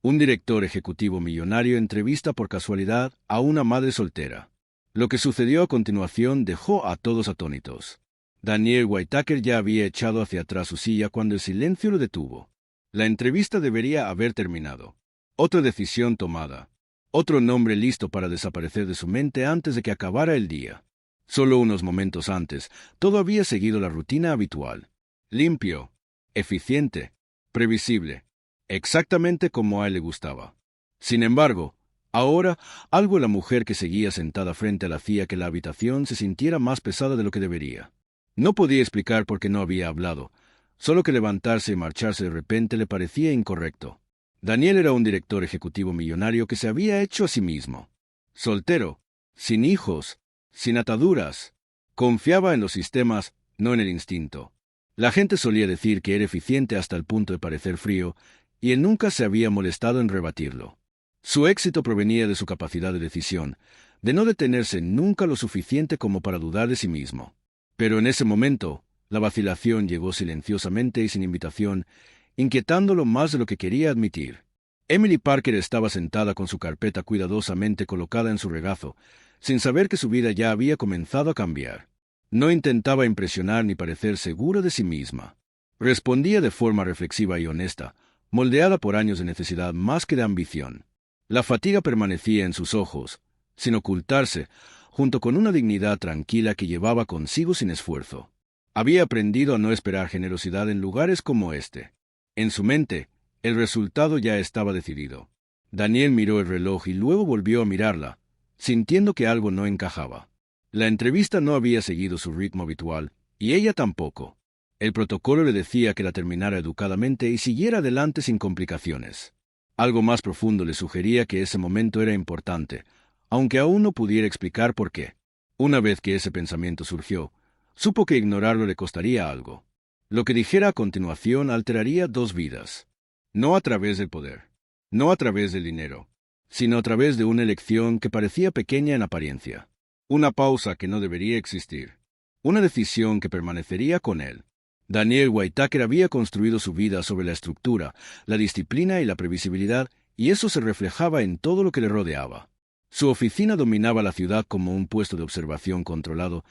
Un director ejecutivo millonario entrevista por casualidad a una madre soltera. Lo que sucedió a continuación dejó a todos atónitos. Daniel Whitaker ya había echado hacia atrás su silla cuando el silencio lo detuvo. La entrevista debería haber terminado. Otra decisión tomada. Otro nombre listo para desaparecer de su mente antes de que acabara el día. Solo unos momentos antes, todo había seguido la rutina habitual. Limpio, eficiente, previsible, exactamente como a él le gustaba. Sin embargo, ahora, algo en la mujer que seguía sentada frente a él hacía que la habitación se sintiera más pesada de lo que debería. No podía explicar por qué no había hablado, solo que levantarse y marcharse de repente le parecía incorrecto. Daniel era un director ejecutivo millonario que se había hecho a sí mismo. Soltero, sin hijos, sin ataduras. Confiaba en los sistemas, no en el instinto. La gente solía decir que era eficiente hasta el punto de parecer frío, y él nunca se había molestado en rebatirlo. Su éxito provenía de su capacidad de decisión, de no detenerse nunca lo suficiente como para dudar de sí mismo. Pero en ese momento, la vacilación llegó silenciosamente y sin invitación, inquietándolo más de lo que quería admitir. Emily Parker estaba sentada con su carpeta cuidadosamente colocada en su regazo, sin saber que su vida ya había comenzado a cambiar. No intentaba impresionar ni parecer segura de sí misma. Respondía de forma reflexiva y honesta, moldeada por años de necesidad más que de ambición. La fatiga permanecía en sus ojos, sin ocultarse, junto con una dignidad tranquila que llevaba consigo sin esfuerzo. Había aprendido a no esperar generosidad en lugares como este. En su mente, el resultado ya estaba decidido. Daniel miró el reloj y luego volvió a mirarla, sintiendo que algo no encajaba. La entrevista no había seguido su ritmo habitual, y ella tampoco. El protocolo le decía que la terminara educadamente y siguiera adelante sin complicaciones. Algo más profundo le sugería que ese momento era importante, aunque aún no pudiera explicar por qué. Una vez que ese pensamiento surgió, supo que ignorarlo le costaría algo. Lo que dijera a continuación alteraría dos vidas. No a través del poder, no a través del dinero, sino a través de una elección que parecía pequeña en apariencia. Una pausa que no debería existir. Una decisión que permanecería con él. Daniel Whitaker había construido su vida sobre la estructura, la disciplina y la previsibilidad, y eso se reflejaba en todo lo que le rodeaba. Su oficina dominaba la ciudad como un puesto de observación controlado,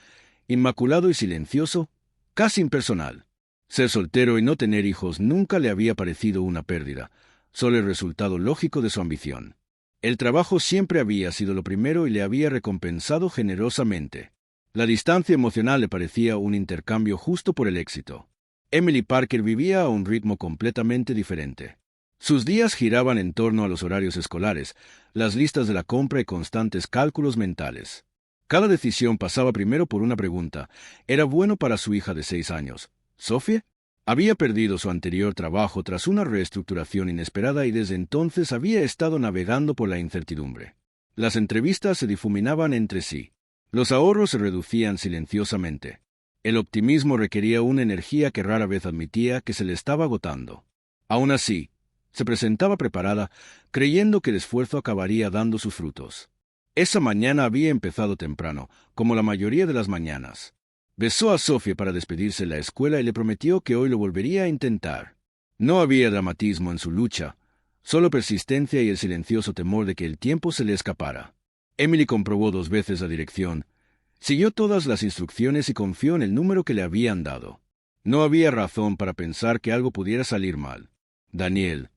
inmaculado y silencioso, casi impersonal. Ser soltero y no tener hijos nunca le había parecido una pérdida, solo el resultado lógico de su ambición. El trabajo siempre había sido lo primero y le había recompensado generosamente. La distancia emocional le parecía un intercambio justo por el éxito. Emily Parker vivía a un ritmo completamente diferente. Sus días giraban en torno a los horarios escolares, las listas de la compra y constantes cálculos mentales. Cada decisión pasaba primero por una pregunta. ¿Era bueno para su hija de 6 años? ¿Sophie? Había perdido su anterior trabajo tras una reestructuración inesperada y desde entonces había estado navegando por la incertidumbre. Las entrevistas se difuminaban entre sí. Los ahorros se reducían silenciosamente. El optimismo requería una energía que rara vez admitía que se le estaba agotando. Aún así, se presentaba preparada, creyendo que el esfuerzo acabaría dando sus frutos. Esa mañana había empezado temprano, como la mayoría de las mañanas. Besó a Sophie para despedirse de la escuela y le prometió que hoy lo volvería a intentar. No había dramatismo en su lucha, solo persistencia y el silencioso temor de que el tiempo se le escapara. Emily comprobó 2 veces la dirección, siguió todas las instrucciones y confió en el número que le habían dado. No había razón para pensar que algo pudiera salir mal. Daniel,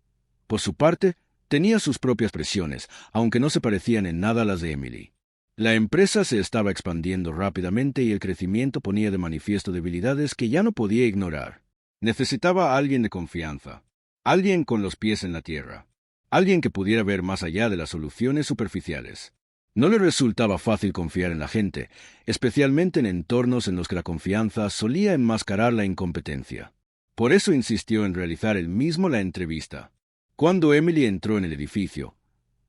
por su parte, tenía sus propias presiones, aunque no se parecían en nada a las de Emily. La empresa se estaba expandiendo rápidamente y el crecimiento ponía de manifiesto debilidades que ya no podía ignorar. Necesitaba a alguien de confianza, alguien con los pies en la tierra, alguien que pudiera ver más allá de las soluciones superficiales. No le resultaba fácil confiar en la gente, especialmente en entornos en los que la confianza solía enmascarar la incompetencia. Por eso insistió en realizar él mismo la entrevista. Cuando Emily entró en el edificio,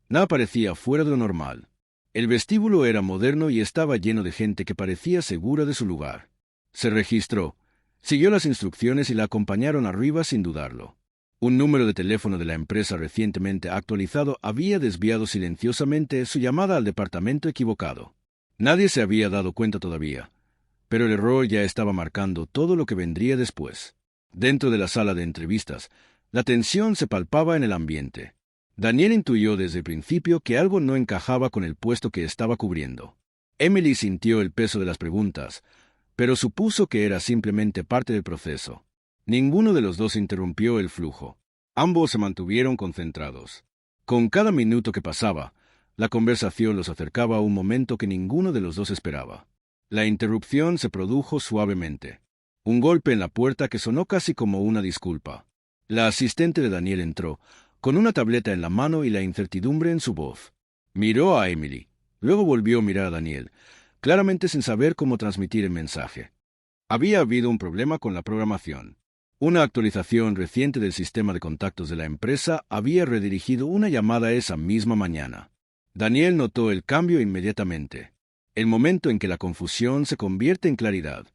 nada parecía fuera de lo normal. El vestíbulo era moderno y estaba lleno de gente que parecía segura de su lugar. Se registró, siguió las instrucciones y la acompañaron arriba sin dudarlo. Un número de teléfono de la empresa recientemente actualizado había desviado silenciosamente su llamada al departamento equivocado. Nadie se había dado cuenta todavía, pero el error ya estaba marcando todo lo que vendría después. Dentro de la sala de entrevistas, la tensión se palpaba en el ambiente. Daniel intuyó desde el principio que algo no encajaba con el puesto que estaba cubriendo. Emily sintió el peso de las preguntas, pero supuso que era simplemente parte del proceso. Ninguno de los dos interrumpió el flujo. Ambos se mantuvieron concentrados. Con cada minuto que pasaba, la conversación los acercaba a un momento que ninguno de los dos esperaba. La interrupción se produjo suavemente. Un golpe en la puerta que sonó casi como una disculpa. La asistente de Daniel entró, con una tableta en la mano y la incertidumbre en su voz. Miró a Emily, luego volvió a mirar a Daniel, claramente sin saber cómo transmitir el mensaje. Había habido un problema con la programación. Una actualización reciente del sistema de contactos de la empresa había redirigido una llamada esa misma mañana. Daniel notó el cambio inmediatamente. El momento en que la confusión se convierte en claridad.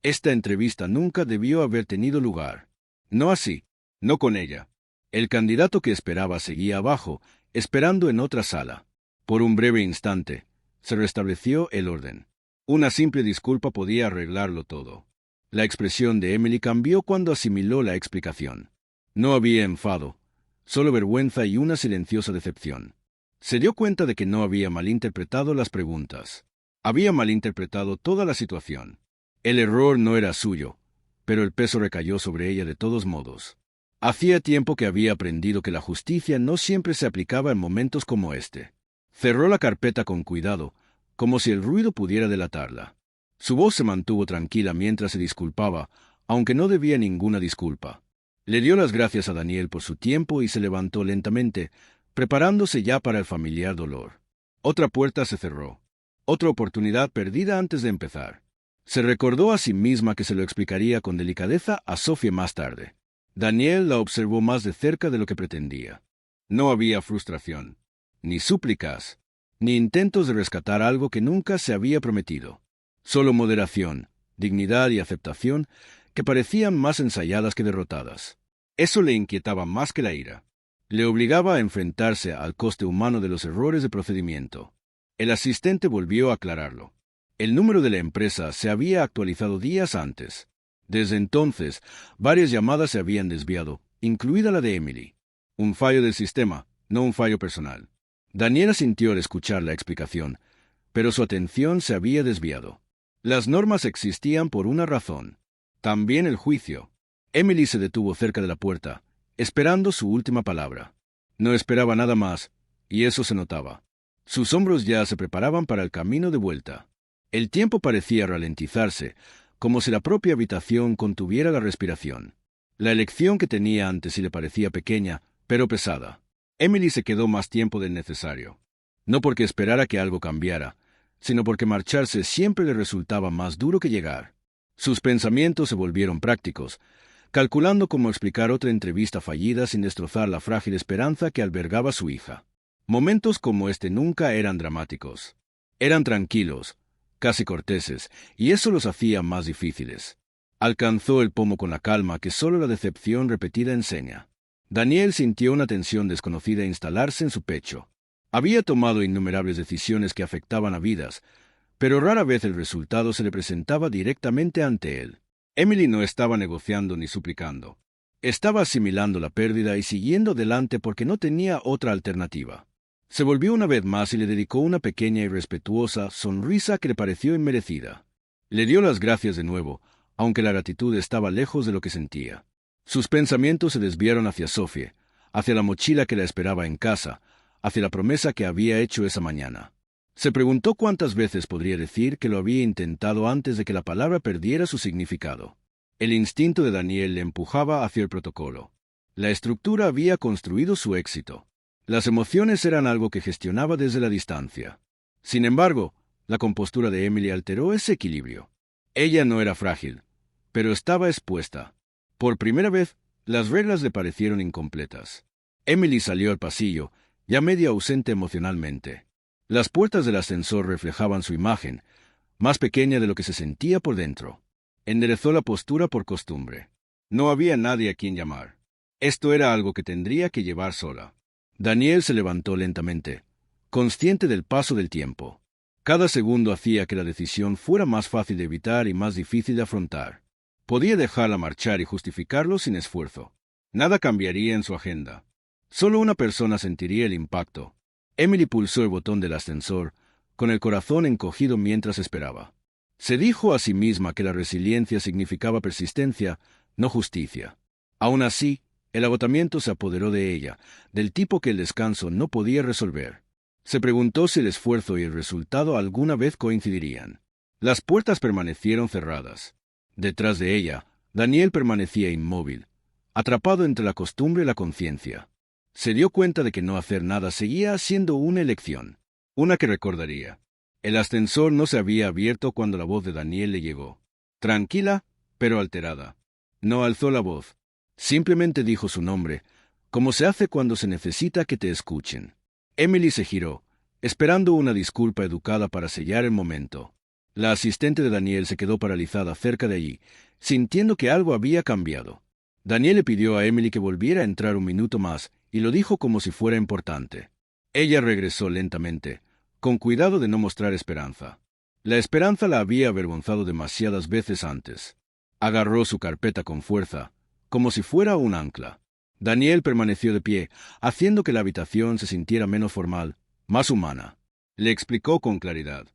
Esta entrevista nunca debió haber tenido lugar. No así, no con ella. El candidato que esperaba seguía abajo, esperando en otra sala. Por un breve instante, se restableció el orden. Una simple disculpa podía arreglarlo todo. La expresión de Emily cambió cuando asimiló la explicación. No había enfado, solo vergüenza y una silenciosa decepción. Se dio cuenta de que no había malinterpretado las preguntas. Había malinterpretado toda la situación. El error no era suyo, pero el peso recayó sobre ella de todos modos. Hacía tiempo que había aprendido que la justicia no siempre se aplicaba en momentos como este. Cerró la carpeta con cuidado, como si el ruido pudiera delatarla. Su voz se mantuvo tranquila mientras se disculpaba, aunque no debía ninguna disculpa. Le dio las gracias a Daniel por su tiempo y se levantó lentamente, preparándose ya para el familiar dolor. Otra puerta se cerró. Otra oportunidad perdida antes de empezar. Se recordó a sí misma que se lo explicaría con delicadeza a Sophie más tarde. Daniel la observó más de cerca de lo que pretendía. No había frustración, ni súplicas, ni intentos de rescatar algo que nunca se había prometido. Solo moderación, dignidad y aceptación que parecían más ensayadas que derrotadas. Eso le inquietaba más que la ira. Le obligaba a enfrentarse al coste humano de los errores de procedimiento. El asistente volvió a aclararlo. El número de la empresa se había actualizado días antes. Desde entonces, varias llamadas se habían desviado, incluida la de Emily. Un fallo del sistema, no un fallo personal. Daniela sintió al escuchar la explicación, pero su atención se había desviado. Las normas existían por una razón. También el juicio. Emily se detuvo cerca de la puerta, esperando su última palabra. No esperaba nada más, y eso se notaba. Sus hombros ya se preparaban para el camino de vuelta. El tiempo parecía ralentizarse, como si la propia habitación contuviera la respiración. La elección que tenía ante sí le parecía pequeña, pero pesada. Emily se quedó más tiempo del necesario. No porque esperara que algo cambiara, sino porque marcharse siempre le resultaba más duro que llegar. Sus pensamientos se volvieron prácticos, calculando cómo explicar otra entrevista fallida sin destrozar la frágil esperanza que albergaba su hija. Momentos como este nunca eran dramáticos. Eran tranquilos, casi corteses, y eso los hacía más difíciles. Alcanzó el pomo con la calma que solo la decepción repetida enseña. Daniel sintió una tensión desconocida instalarse en su pecho. Había tomado innumerables decisiones que afectaban a vidas, pero rara vez el resultado se le presentaba directamente ante él. Emily no estaba negociando ni suplicando. Estaba asimilando la pérdida y siguiendo adelante porque no tenía otra alternativa. Se volvió una vez más y le dedicó una pequeña y respetuosa sonrisa que le pareció inmerecida. Le dio las gracias de nuevo, aunque la gratitud estaba lejos de lo que sentía. Sus pensamientos se desviaron hacia Sophie, hacia la mochila que la esperaba en casa, hacia la promesa que había hecho esa mañana. Se preguntó cuántas veces podría decir que lo había intentado antes de que la palabra perdiera su significado. El instinto de Daniel le empujaba hacia el protocolo. La estructura había construido su éxito. Las emociones eran algo que gestionaba desde la distancia. Sin embargo, la compostura de Emily alteró ese equilibrio. Ella no era frágil, pero estaba expuesta. Por primera vez, las reglas le parecieron incompletas. Emily salió al pasillo, ya medio ausente emocionalmente. Las puertas del ascensor reflejaban su imagen, más pequeña de lo que se sentía por dentro. Enderezó la postura por costumbre. No había nadie a quien llamar. Esto era algo que tendría que llevar sola. Daniel se levantó lentamente, consciente del paso del tiempo. Cada segundo hacía que la decisión fuera más fácil de evitar y más difícil de afrontar. Podía dejarla marchar y justificarlo sin esfuerzo. Nada cambiaría en su agenda. Solo una persona sentiría el impacto. Emily pulsó el botón del ascensor, con el corazón encogido mientras esperaba. Se dijo a sí misma que la resiliencia significaba persistencia, no justicia. Aún así, el agotamiento se apoderó de ella, del tipo que el descanso no podía resolver. Se preguntó si el esfuerzo y el resultado alguna vez coincidirían. Las puertas permanecieron cerradas. Detrás de ella, Daniel permanecía inmóvil, atrapado entre la costumbre y la conciencia. Se dio cuenta de que no hacer nada seguía siendo una elección, una que recordaría. El ascensor no se había abierto cuando la voz de Daniel le llegó. Tranquila, pero alterada. No alzó la voz. Simplemente dijo su nombre, como se hace cuando se necesita que te escuchen. Emily se giró, esperando una disculpa educada para sellar el momento. La asistente de Daniel se quedó paralizada cerca de allí, sintiendo que algo había cambiado. Daniel le pidió a Emily que volviera a entrar un minuto más, y lo dijo como si fuera importante. Ella regresó lentamente, con cuidado de no mostrar esperanza. La esperanza la había avergonzado demasiadas veces antes. Agarró su carpeta con fuerza, como si fuera un ancla. Daniel permaneció de pie, haciendo que la habitación se sintiera menos formal, más humana. Le explicó con claridad.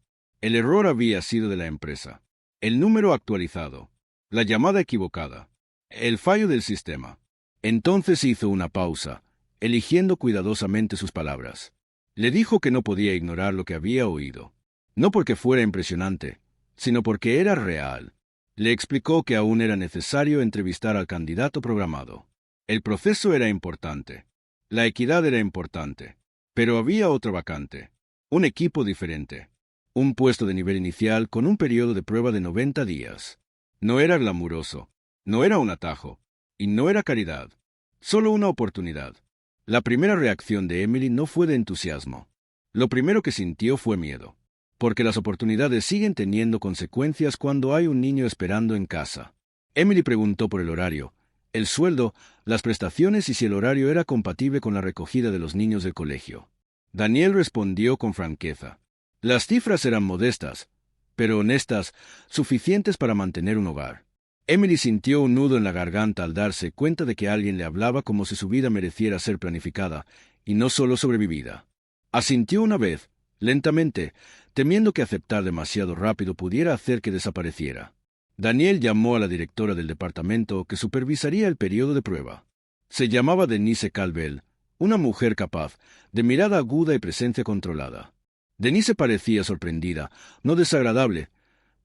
El error había sido de la empresa. El número actualizado. La llamada equivocada. El fallo del sistema. Entonces hizo una pausa, eligiendo cuidadosamente sus palabras. Le dijo que no podía ignorar lo que había oído. No porque fuera impresionante, sino porque era real. Le explicó que aún era necesario entrevistar al candidato programado. El proceso era importante. La equidad era importante. Pero había otra vacante. Un equipo diferente. Un puesto de nivel inicial con un periodo de prueba de 90 días. No era glamuroso. No era un atajo. Y no era caridad. Solo una oportunidad. La primera reacción de Emily no fue de entusiasmo. Lo primero que sintió fue miedo. Porque las oportunidades siguen teniendo consecuencias cuando hay un niño esperando en casa. Emily preguntó por el horario, el sueldo, las prestaciones y si el horario era compatible con la recogida de los niños del colegio. Daniel respondió con franqueza. Las cifras eran modestas, pero honestas, suficientes para mantener un hogar. Emily sintió un nudo en la garganta al darse cuenta de que alguien le hablaba como si su vida mereciera ser planificada, y no solo sobrevivida. Asintió una vez, lentamente, temiendo que aceptar demasiado rápido pudiera hacer que desapareciera. Daniel llamó a la directora del departamento que supervisaría el periodo de prueba. Se llamaba Denise Calvel, una mujer capaz, de mirada aguda y presencia controlada. Denise parecía sorprendida, no desagradable,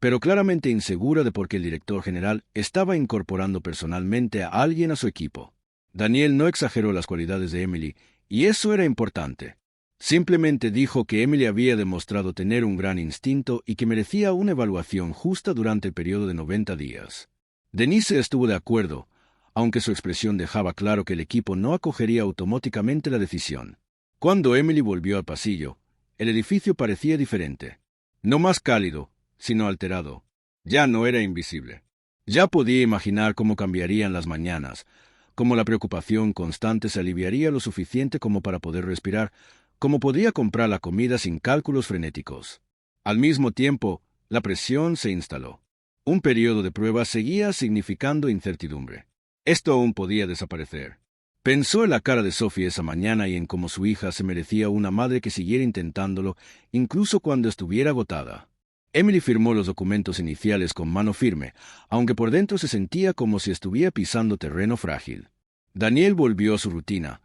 pero claramente insegura de por qué el director general estaba incorporando personalmente a alguien a su equipo. Daniel no exageró las cualidades de Emily, y eso era importante. Simplemente dijo que Emily había demostrado tener un gran instinto y que merecía una evaluación justa durante el periodo de 90 días. Denise estuvo de acuerdo, aunque su expresión dejaba claro que el equipo no acogería automáticamente la decisión. Cuando Emily volvió al pasillo, el edificio parecía diferente. No más cálido, sino alterado. Ya no era invisible. Ya podía imaginar cómo cambiarían las mañanas, cómo la preocupación constante se aliviaría lo suficiente como para poder respirar, cómo podría comprar la comida sin cálculos frenéticos. Al mismo tiempo, la presión se instaló. Un periodo de prueba seguía significando incertidumbre. Esto aún podía desaparecer. Pensó en la cara de Sophie esa mañana y en cómo su hija se merecía una madre que siguiera intentándolo, incluso cuando estuviera agotada. Emily firmó los documentos iniciales con mano firme, aunque por dentro se sentía como si estuviera pisando terreno frágil. Daniel volvió a su rutina,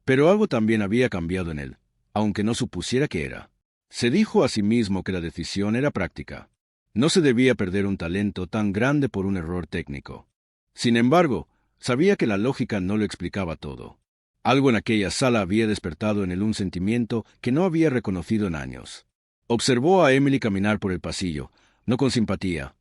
pero algo también había cambiado en él, aunque no supusiera qué era. Se dijo a sí mismo que la decisión era práctica. No se debía perder un talento tan grande por un error técnico. Sin embargo, sabía que la lógica no lo explicaba todo. Algo en aquella sala había despertado en él un sentimiento que no había reconocido en años. Observó a Emily caminar por el pasillo, no con simpatía,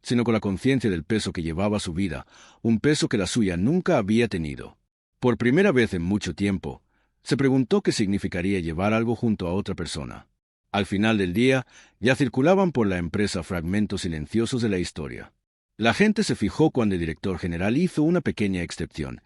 sino con la conciencia del peso que llevaba su vida, un peso que la suya nunca había tenido. Por primera vez en mucho tiempo, se preguntó qué significaría llevar algo junto a otra persona. Al final del día, ya circulaban por la empresa fragmentos silenciosos de la historia. La gente se fijó cuando el director general hizo una pequeña excepción,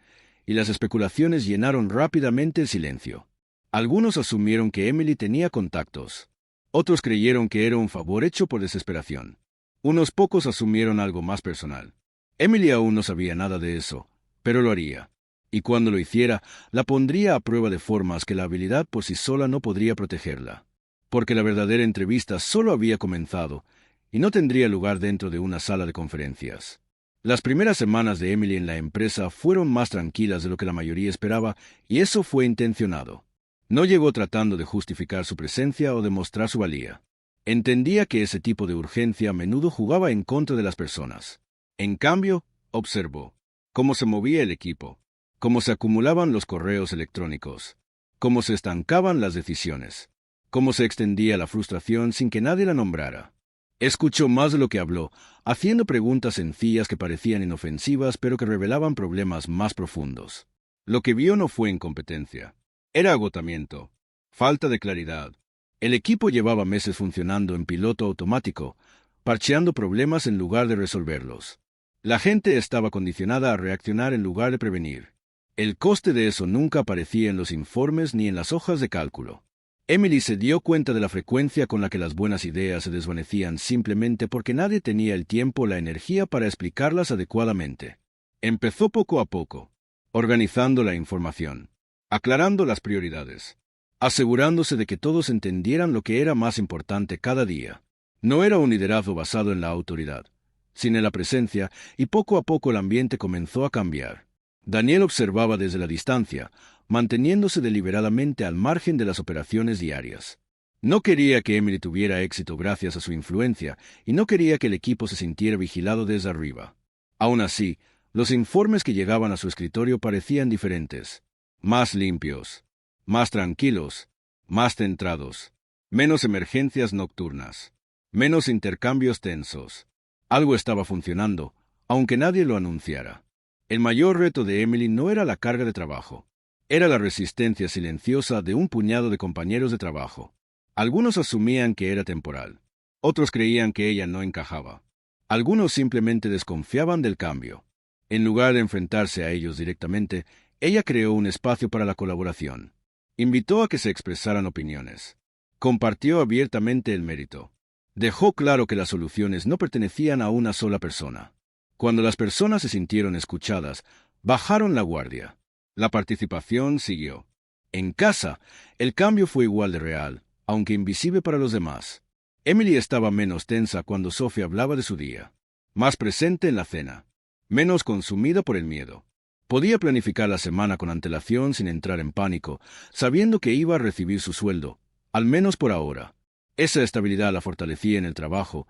y las especulaciones llenaron rápidamente el silencio. Algunos asumieron que Emily tenía contactos. Otros creyeron que era un favor hecho por desesperación. Unos pocos asumieron algo más personal. Emily aún no sabía nada de eso, pero lo haría. Y cuando lo hiciera, la pondría a prueba de formas que la habilidad por sí sola no podría protegerla. Porque la verdadera entrevista solo había comenzado, y no tendría lugar dentro de una sala de conferencias. Las primeras semanas de Emily en la empresa fueron más tranquilas de lo que la mayoría esperaba, y eso fue intencionado. No llegó tratando de justificar su presencia o demostrar su valía. Entendía que ese tipo de urgencia a menudo jugaba en contra de las personas. En cambio, observó cómo se movía el equipo, cómo se acumulaban los correos electrónicos, cómo se estancaban las decisiones, cómo se extendía la frustración sin que nadie la nombrara. Escuchó más de lo que habló, haciendo preguntas sencillas que parecían inofensivas pero que revelaban problemas más profundos. Lo que vio no fue incompetencia. Era agotamiento, falta de claridad. El equipo llevaba meses funcionando en piloto automático, parcheando problemas en lugar de resolverlos. La gente estaba condicionada a reaccionar en lugar de prevenir. El coste de eso nunca aparecía en los informes ni en las hojas de cálculo. Emily se dio cuenta de la frecuencia con la que las buenas ideas se desvanecían simplemente porque nadie tenía el tiempo o la energía para explicarlas adecuadamente. Empezó poco a poco, organizando la información, aclarando las prioridades, asegurándose de que todos entendieran lo que era más importante cada día. No era un liderazgo basado en la autoridad, sino en la presencia, y poco a poco el ambiente comenzó a cambiar. Daniel observaba desde la distancia, manteniéndose deliberadamente al margen de las operaciones diarias. No quería que Emily tuviera éxito gracias a su influencia, y no quería que el equipo se sintiera vigilado desde arriba. Aún así, los informes que llegaban a su escritorio parecían diferentes, más limpios, más tranquilos, más centrados, menos emergencias nocturnas, menos intercambios tensos. Algo estaba funcionando, aunque nadie lo anunciara. El mayor reto de Emily no era la carga de trabajo. Era la resistencia silenciosa de un puñado de compañeros de trabajo. Algunos asumían que era temporal. Otros creían que ella no encajaba. Algunos simplemente desconfiaban del cambio. En lugar de enfrentarse a ellos directamente, ella creó un espacio para la colaboración. Invitó a que se expresaran opiniones. Compartió abiertamente el mérito. Dejó claro que las soluciones no pertenecían a una sola persona. Cuando las personas se sintieron escuchadas, bajaron la guardia. La participación siguió. En casa, el cambio fue igual de real, aunque invisible para los demás. Emily estaba menos tensa cuando Sophie hablaba de su día, más presente en la cena, menos consumida por el miedo. Podía planificar la semana con antelación sin entrar en pánico, sabiendo que iba a recibir su sueldo, al menos por ahora. Esa estabilidad la fortalecía en el trabajo,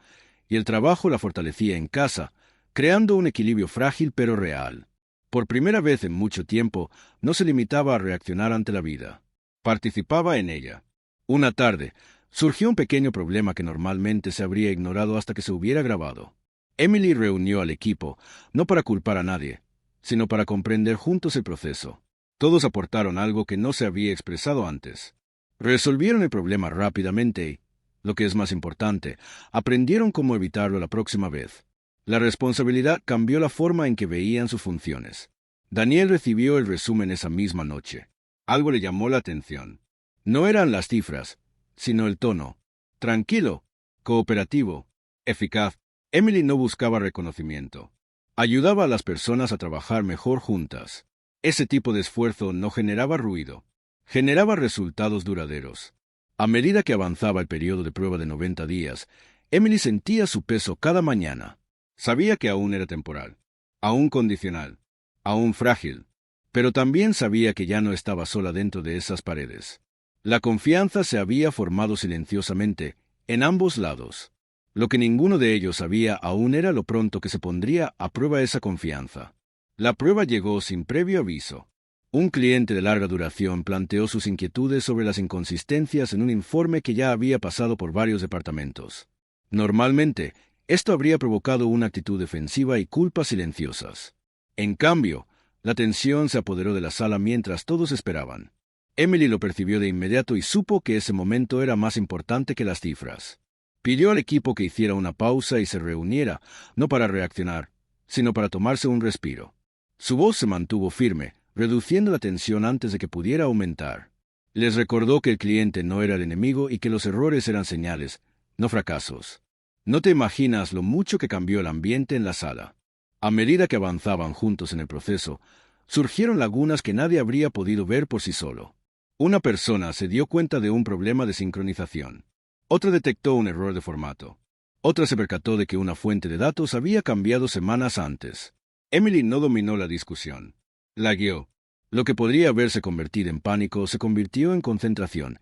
y el trabajo la fortalecía en casa, creando un equilibrio frágil pero real. Por primera vez en mucho tiempo, no se limitaba a reaccionar ante la vida. Participaba en ella. Una tarde, surgió un pequeño problema que normalmente se habría ignorado hasta que se hubiera grabado. Emily reunió al equipo, no para culpar a nadie, sino para comprender juntos el proceso. Todos aportaron algo que no se había expresado antes. Resolvieron el problema rápidamente y, lo que es más importante, aprendieron cómo evitarlo la próxima vez. La responsabilidad cambió la forma en que veían sus funciones. Daniel recibió el resumen esa misma noche. Algo le llamó la atención. No eran las cifras, sino el tono. Tranquilo, cooperativo, eficaz. Emily no buscaba reconocimiento. Ayudaba a las personas a trabajar mejor juntas. Ese tipo de esfuerzo no generaba ruido. Generaba resultados duraderos. A medida que avanzaba el periodo de prueba de 90 días, Emily sentía su peso cada mañana. Sabía que aún era temporal, aún condicional, aún frágil, pero también sabía que ya no estaba sola dentro de esas paredes. La confianza se había formado silenciosamente, en ambos lados. Lo que ninguno de ellos sabía aún era lo pronto que se pondría a prueba esa confianza. La prueba llegó sin previo aviso. Un cliente de larga duración planteó sus inquietudes sobre las inconsistencias en un informe que ya había pasado por varios departamentos. Normalmente, esto habría provocado una actitud defensiva y culpas silenciosas. En cambio, la tensión se apoderó de la sala mientras todos esperaban. Emily lo percibió de inmediato y supo que ese momento era más importante que las cifras. Pidió al equipo que hiciera una pausa y se reuniera, no para reaccionar, sino para tomarse un respiro. Su voz se mantuvo firme, reduciendo la tensión antes de que pudiera aumentar. Les recordó que el cliente no era el enemigo y que los errores eran señales, no fracasos. No te imaginas lo mucho que cambió el ambiente en la sala. A medida que avanzaban juntos en el proceso, surgieron lagunas que nadie habría podido ver por sí solo. Una persona se dio cuenta de un problema de sincronización. Otra detectó un error de formato. Otra se percató de que una fuente de datos había cambiado semanas antes. Emily no dominó la discusión. La guió. Lo que podría haberse convertido en pánico se convirtió en concentración,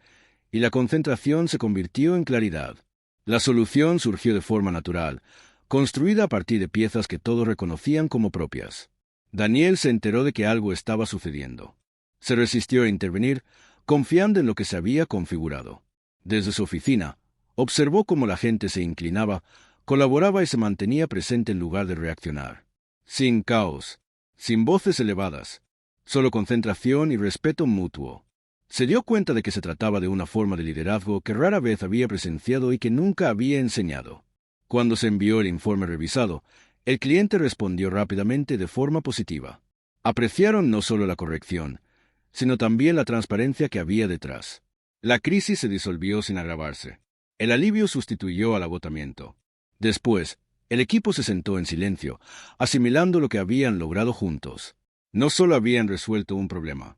y la concentración se convirtió en claridad. La solución surgió de forma natural, construida a partir de piezas que todos reconocían como propias. Daniel se enteró de que algo estaba sucediendo. Se resistió a intervenir, confiando en lo que se había configurado. Desde su oficina, observó cómo la gente se inclinaba, colaboraba y se mantenía presente en lugar de reaccionar. Sin caos, sin voces elevadas, solo concentración y respeto mutuo. Se dio cuenta de que se trataba de una forma de liderazgo que rara vez había presenciado y que nunca había enseñado. Cuando se envió el informe revisado, el cliente respondió rápidamente de forma positiva. Apreciaron no solo la corrección, sino también la transparencia que había detrás. La crisis se disolvió sin agravarse. El alivio sustituyó al agotamiento. Después, el equipo se sentó en silencio, asimilando lo que habían logrado juntos. No solo habían resuelto un problema,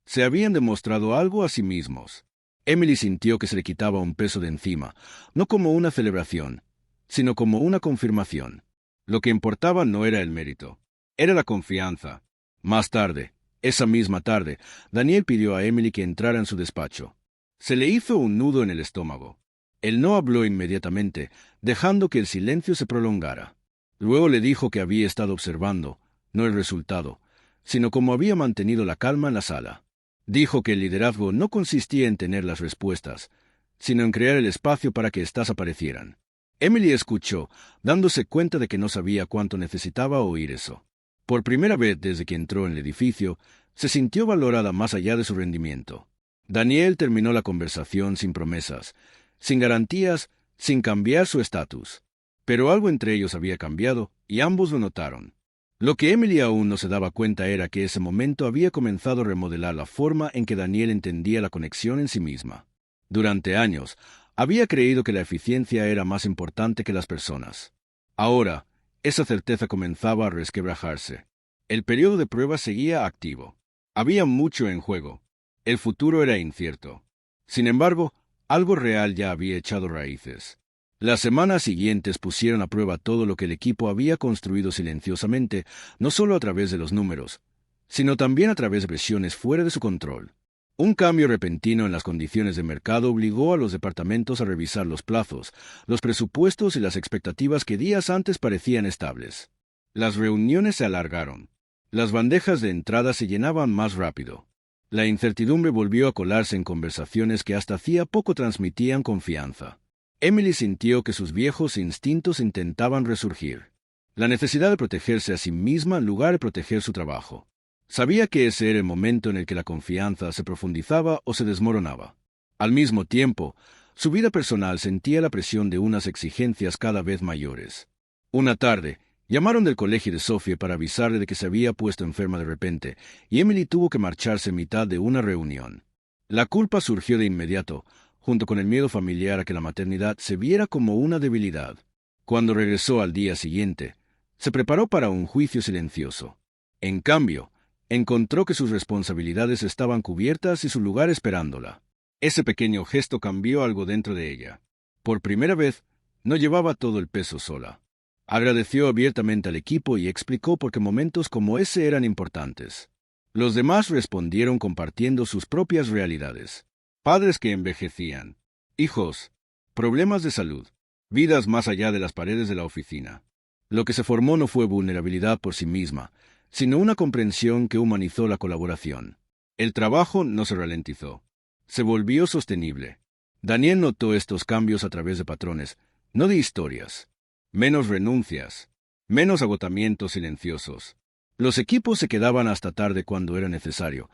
se habían demostrado algo a sí mismos. Emily sintió que se le quitaba un peso de encima, no como una celebración, sino como una confirmación. Lo que importaba no era el mérito, era la confianza. Más tarde, esa misma tarde, Daniel pidió a Emily que entrara en su despacho. Se le hizo un nudo en el estómago. Él no habló inmediatamente, dejando que el silencio se prolongara. Luego le dijo que había estado observando, no el resultado, sino cómo había mantenido la calma en la sala. Dijo que el liderazgo no consistía en tener las respuestas, sino en crear el espacio para que éstas aparecieran. Emily escuchó, dándose cuenta de que no sabía cuánto necesitaba oír eso. Por primera vez desde que entró en el edificio, se sintió valorada más allá de su rendimiento. Daniel terminó la conversación sin promesas, sin garantías, sin cambiar su estatus. Pero algo entre ellos había cambiado, y ambos lo notaron. Lo que Emily aún no se daba cuenta era que ese momento había comenzado a remodelar la forma en que Daniel entendía la conexión en sí misma. Durante años, había creído que la eficiencia era más importante que las personas. Ahora, esa certeza comenzaba a resquebrajarse. El periodo de prueba seguía activo. Había mucho en juego. El futuro era incierto. Sin embargo, algo real ya había echado raíces. Las semanas siguientes pusieron a prueba todo lo que el equipo había construido silenciosamente, no solo a través de los números, sino también a través de presiones fuera de su control. Un cambio repentino en las condiciones de mercado obligó a los departamentos a revisar los plazos, los presupuestos y las expectativas que días antes parecían estables. Las reuniones se alargaron. Las bandejas de entrada se llenaban más rápido. La incertidumbre volvió a colarse en conversaciones que hasta hacía poco transmitían confianza. Emily sintió que sus viejos instintos intentaban resurgir. La necesidad de protegerse a sí misma en lugar de proteger su trabajo. Sabía que ese era el momento en el que la confianza se profundizaba o se desmoronaba. Al mismo tiempo, su vida personal sentía la presión de unas exigencias cada vez mayores. Una tarde, llamaron del colegio de Sophie para avisarle de que se había puesto enferma de repente, y Emily tuvo que marcharse en mitad de una reunión. La culpa surgió de inmediato, junto con el miedo familiar a que la maternidad se viera como una debilidad. Cuando regresó al día siguiente, se preparó para un juicio silencioso. En cambio, encontró que sus responsabilidades estaban cubiertas y su lugar esperándola. Ese pequeño gesto cambió algo dentro de ella. Por primera vez, no llevaba todo el peso sola. Agradeció abiertamente al equipo y explicó por qué momentos como ese eran importantes. Los demás respondieron compartiendo sus propias realidades. Padres que envejecían, hijos, problemas de salud, vidas más allá de las paredes de la oficina. Lo que se formó no fue vulnerabilidad por sí misma, sino una comprensión que humanizó la colaboración. El trabajo no se ralentizó, se volvió sostenible. Daniel notó estos cambios a través de patrones, no de historias. Menos renuncias, menos agotamientos silenciosos. Los equipos se quedaban hasta tarde cuando era necesario,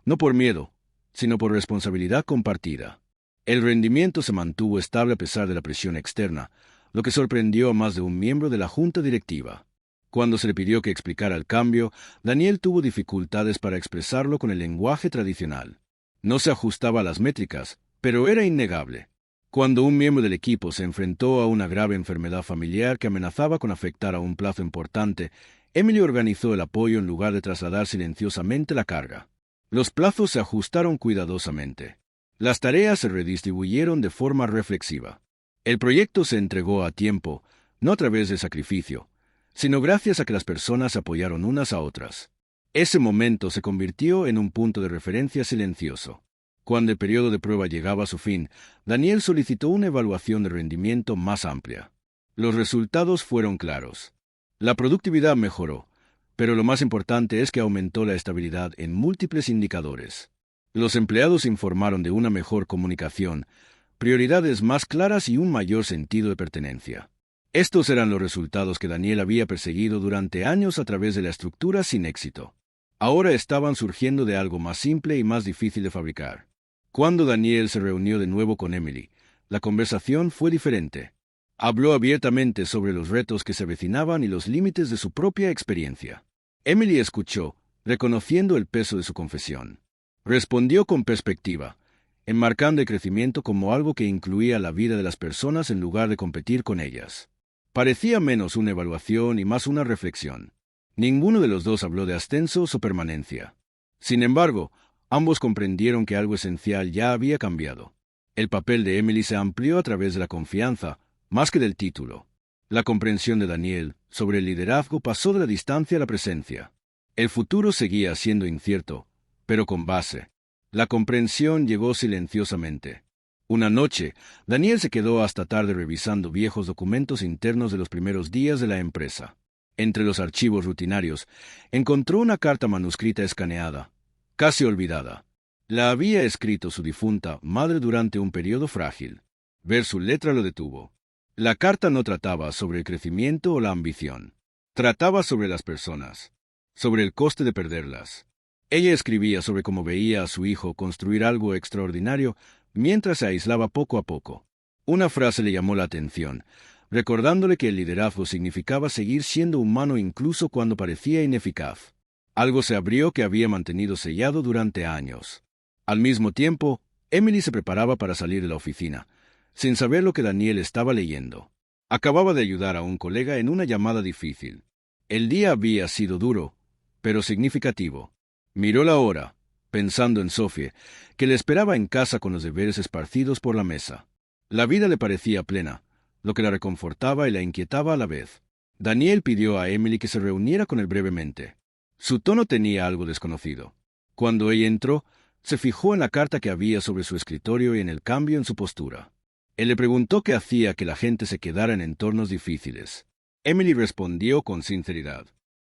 no por miedo, sino por responsabilidad compartida. El rendimiento se mantuvo estable a pesar de la presión externa, lo que sorprendió a más de un miembro de la junta directiva. Cuando se le pidió que explicara el cambio, Daniel tuvo dificultades para expresarlo con el lenguaje tradicional. No se ajustaba a las métricas, pero era innegable. Cuando un miembro del equipo se enfrentó a una grave enfermedad familiar que amenazaba con afectar a un plazo importante, Emily organizó el apoyo en lugar de trasladar silenciosamente la carga. Los plazos se ajustaron cuidadosamente. Las tareas se redistribuyeron de forma reflexiva. El proyecto se entregó a tiempo, no a través de sacrificio, sino gracias a que las personas se apoyaron unas a otras. Ese momento se convirtió en un punto de referencia silencioso. Cuando el periodo de prueba llegaba a su fin, Daniel solicitó una evaluación de rendimiento más amplia. Los resultados fueron claros. La productividad mejoró, pero lo más importante es que aumentó la estabilidad en múltiples indicadores. Los empleados informaron de una mejor comunicación, prioridades más claras y un mayor sentido de pertenencia. Estos eran los resultados que Daniel había perseguido durante años a través de la estructura sin éxito. Ahora estaban surgiendo de algo más simple y más difícil de fabricar. Cuando Daniel se reunió de nuevo con Emily, la conversación fue diferente. Habló abiertamente sobre los retos que se avecinaban y los límites de su propia experiencia. Emily escuchó, reconociendo el peso de su confesión. Respondió con perspectiva, enmarcando el crecimiento como algo que incluía la vida de las personas en lugar de competir con ellas. Parecía menos una evaluación y más una reflexión. Ninguno de los dos habló de ascensos o permanencia. Sin embargo, ambos comprendieron que algo esencial ya había cambiado. El papel de Emily se amplió a través de la confianza, más que del título. La comprensión de Daniel sobre el liderazgo pasó de la distancia a la presencia. El futuro seguía siendo incierto, pero con base. La comprensión llegó silenciosamente. Una noche, Daniel se quedó hasta tarde revisando viejos documentos internos de los primeros días de la empresa. Entre los archivos rutinarios, encontró una carta manuscrita escaneada, casi olvidada. La había escrito su difunta madre durante un periodo frágil. Ver su letra lo detuvo. La carta no trataba sobre el crecimiento o la ambición. Trataba sobre las personas, sobre el coste de perderlas. Ella escribía sobre cómo veía a su hijo construir algo extraordinario mientras se aislaba poco a poco. Una frase le llamó la atención, recordándole que el liderazgo significaba seguir siendo humano incluso cuando parecía ineficaz. Algo se abrió que había mantenido sellado durante años. Al mismo tiempo, Emily se preparaba para salir de la oficina, sin saber lo que Daniel estaba leyendo. Acababa de ayudar a un colega en una llamada difícil. El día había sido duro, pero significativo. Miró la hora, pensando en Sophie, que le esperaba en casa con los deberes esparcidos por la mesa. La vida le parecía plena, lo que la reconfortaba y la inquietaba a la vez. Daniel pidió a Emily que se reuniera con él brevemente. Su tono tenía algo desconocido. Cuando ella entró, se fijó en la carta que había sobre su escritorio y en el cambio en su postura. Él le preguntó qué hacía que la gente se quedara en entornos difíciles. Emily respondió con sinceridad.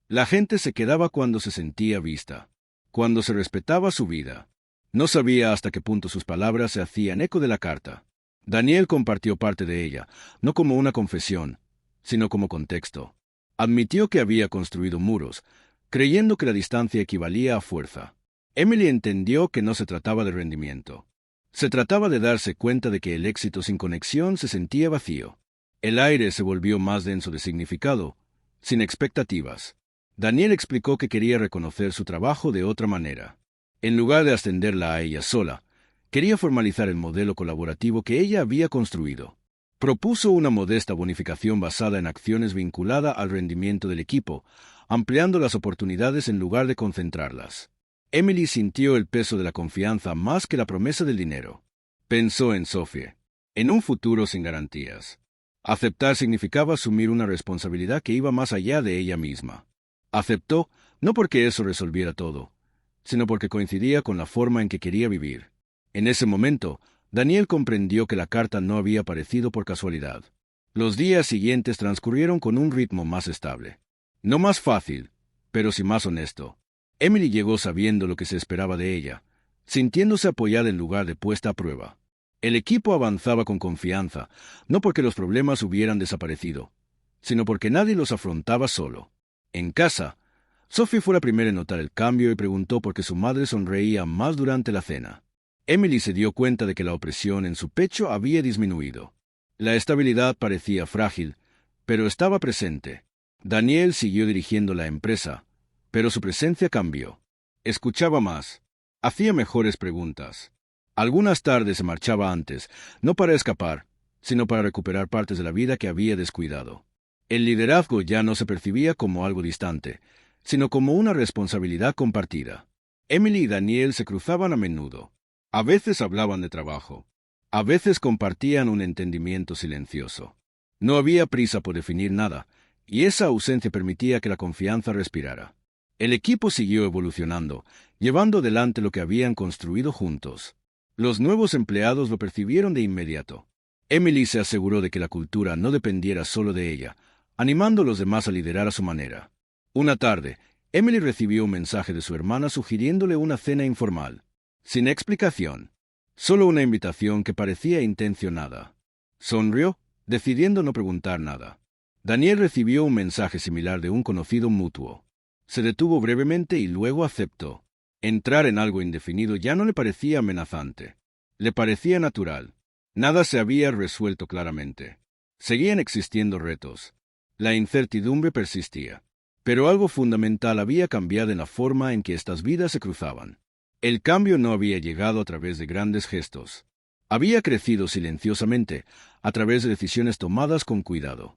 La gente se quedaba cuando se sentía vista, cuando se respetaba su vida. No sabía hasta qué punto sus palabras se hacían eco de la carta. Daniel compartió parte de ella, no como una confesión, sino como contexto. Admitió que había construido muros, creyendo que la distancia equivalía a fuerza. Emily entendió que no se trataba de rendimiento. Se trataba de darse cuenta de que el éxito sin conexión se sentía vacío. El aire se volvió más denso de significado, sin expectativas. Daniel explicó que quería reconocer su trabajo de otra manera. En lugar de ascenderla a ella sola, quería formalizar el modelo colaborativo que ella había construido. Propuso una modesta bonificación basada en acciones vinculada al rendimiento del equipo, ampliando las oportunidades en lugar de concentrarlas. Emily sintió el peso de la confianza más que la promesa del dinero. Pensó en Sophie, en un futuro sin garantías. Aceptar significaba asumir una responsabilidad que iba más allá de ella misma. Aceptó, no porque eso resolviera todo, sino porque coincidía con la forma en que quería vivir. En ese momento, Daniel comprendió que la carta no había aparecido por casualidad. Los días siguientes transcurrieron con un ritmo más estable. No más fácil, pero sí más honesto. Emily llegó sabiendo lo que se esperaba de ella, sintiéndose apoyada en lugar de puesta a prueba. El equipo avanzaba con confianza, no porque los problemas hubieran desaparecido, sino porque nadie los afrontaba solo. En casa, Sophie fue la primera en notar el cambio y preguntó por qué su madre sonreía más durante la cena. Emily se dio cuenta de que la opresión en su pecho había disminuido. La estabilidad parecía frágil, pero estaba presente. Daniel siguió dirigiendo la empresa, pero su presencia cambió. Escuchaba más. Hacía mejores preguntas. Algunas tardes se marchaba antes, no para escapar, sino para recuperar partes de la vida que había descuidado. El liderazgo ya no se percibía como algo distante, sino como una responsabilidad compartida. Emily y Daniel se cruzaban a menudo. A veces hablaban de trabajo. A veces compartían un entendimiento silencioso. No había prisa por definir nada, y esa ausencia permitía que la confianza respirara. El equipo siguió evolucionando, llevando adelante lo que habían construido juntos. Los nuevos empleados lo percibieron de inmediato. Emily se aseguró de que la cultura no dependiera solo de ella, animando a los demás a liderar a su manera. Una tarde, Emily recibió un mensaje de su hermana sugiriéndole una cena informal. Sin explicación. Solo una invitación que parecía intencionada. Sonrió, decidiendo no preguntar nada. Daniel recibió un mensaje similar de un conocido mutuo. Se detuvo brevemente y luego aceptó. Entrar en algo indefinido ya no le parecía amenazante. Le parecía natural. Nada se había resuelto claramente. Seguían existiendo retos. La incertidumbre persistía. Pero algo fundamental había cambiado en la forma en que estas vidas se cruzaban. El cambio no había llegado a través de grandes gestos. Había crecido silenciosamente, a través de decisiones tomadas con cuidado.